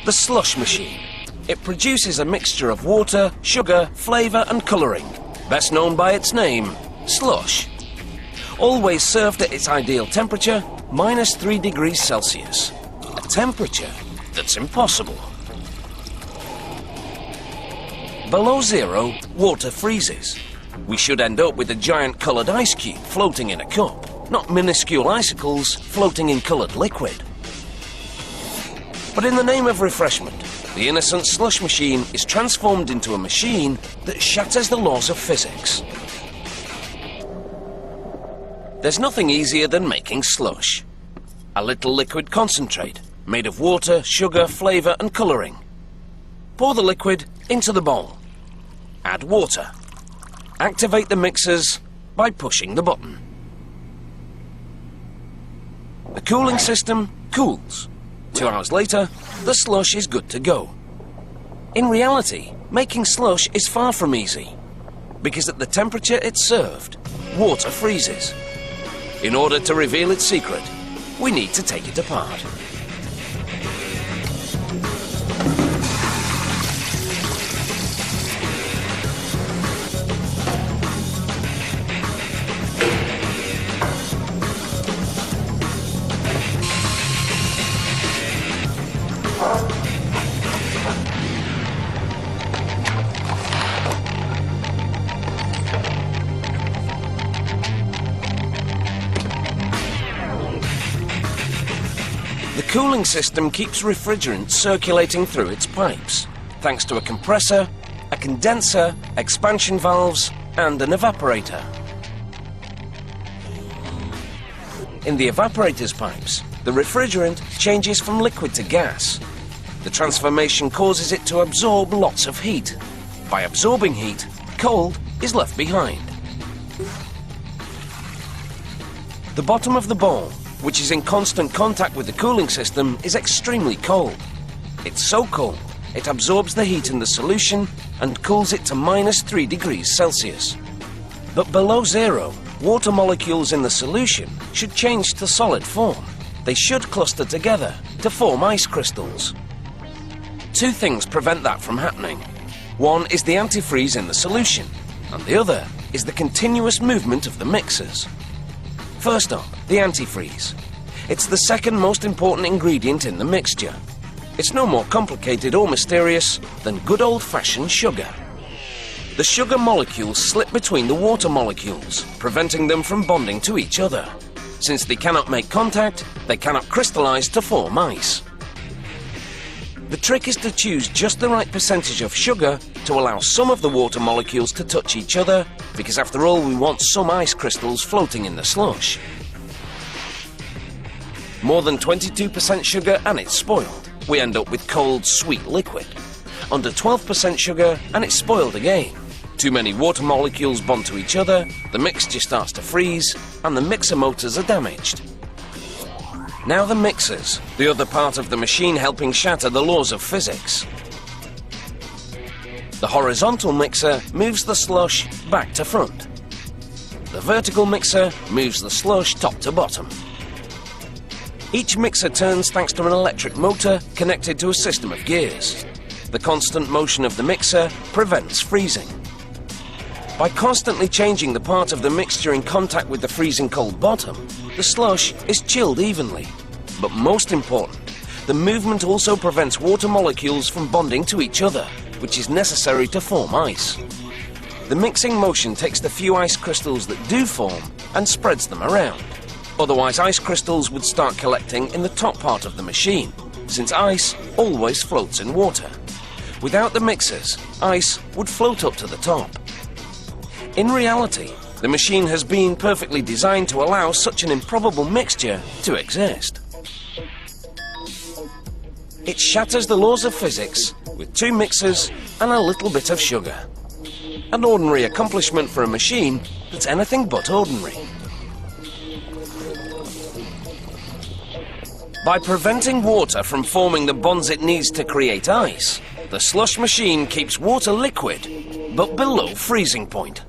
The slush machine. It produces a mixture of water, sugar, flavour and colouring, best known by its name, slush. Always served at its ideal temperature, -3 degrees Celsius. A temperature that's impossible. Below zero, water freezes. We should end up with a giant coloured ice cube floating in a cup, not minuscule icicles floating in coloured liquid. But in the name of refreshment, the innocent slush machine is transformed into a machine that shatters the laws of physics. There's nothing easier than making slush. A little liquid concentrate, made of water, sugar, flavour and colouring. Pour the liquid into the bowl. Add water. Activate the mixers by pushing the button. The cooling system cools. 2 hours later, the slush is good to go. In reality, making slush is far from easy, because at the temperature it's served, water freezes. In order to reveal its secret, we need to take it apart. The cooling system keeps refrigerant circulating through its pipes, thanks to a compressor, a condenser, expansion valves, and an evaporator. In the evaporator's pipes, the refrigerant changes from liquid to gas. The transformation causes it to absorb lots of heat. By absorbing heat, cold is left behind. The bottom of the bowl, which is in constant contact with the cooling system, is extremely cold. It's so cold, it absorbs the heat in the solution and cools it to -3 degrees Celsius. But below zero, water molecules in the solution should change to solid form. They should cluster together to form ice crystals. 2 things prevent that from happening. One is the antifreeze in the solution, and the other is the continuous movement of the mixers. First up, the antifreeze. It's the second most important ingredient in the mixture. It's no more complicated or mysterious than good old-fashioned sugar. The sugar molecules slip between the water molecules, preventing them from bonding to each other. Since they cannot make contact, they cannot crystallize to form ice. The trick is to choose just the right percentage of sugar to allow some of the water molecules to touch each other, because after all we want some ice crystals floating in the slush. More than 22% sugar and it's spoiled. We end up with cold, sweet liquid. Under 12% sugar and it's spoiled again. Too many water molecules bond to each other, the mixture starts to freeze, and the mixer motors are damaged. Now the mixers, the other part of the machine helping shatter the laws of physics. The horizontal mixer moves the slush back to front. The vertical mixer moves the slush top to bottom. Each mixer turns thanks to an electric motor connected to a system of gears. The constant motion of the mixer prevents freezing. By constantly changing the part of the mixture in contact with the freezing cold bottom, the slush is chilled evenly. But most important, the movement also prevents water molecules from bonding to each other, which is necessary to form ice. The mixing motion takes the few ice crystals that do form and spreads them around. Otherwise, ice crystals would start collecting in the top part of the machine, since ice always floats in water. Without the mixers, ice would float up to the top. In reality, the machine has been perfectly designed to allow such an improbable mixture to exist. It shatters the laws of physics with 2 mixers and a little bit of sugar. An ordinary accomplishment for a machine that's anything but ordinary. By preventing water from forming the bonds it needs to create ice, the slush machine keeps water liquid, but below freezing point.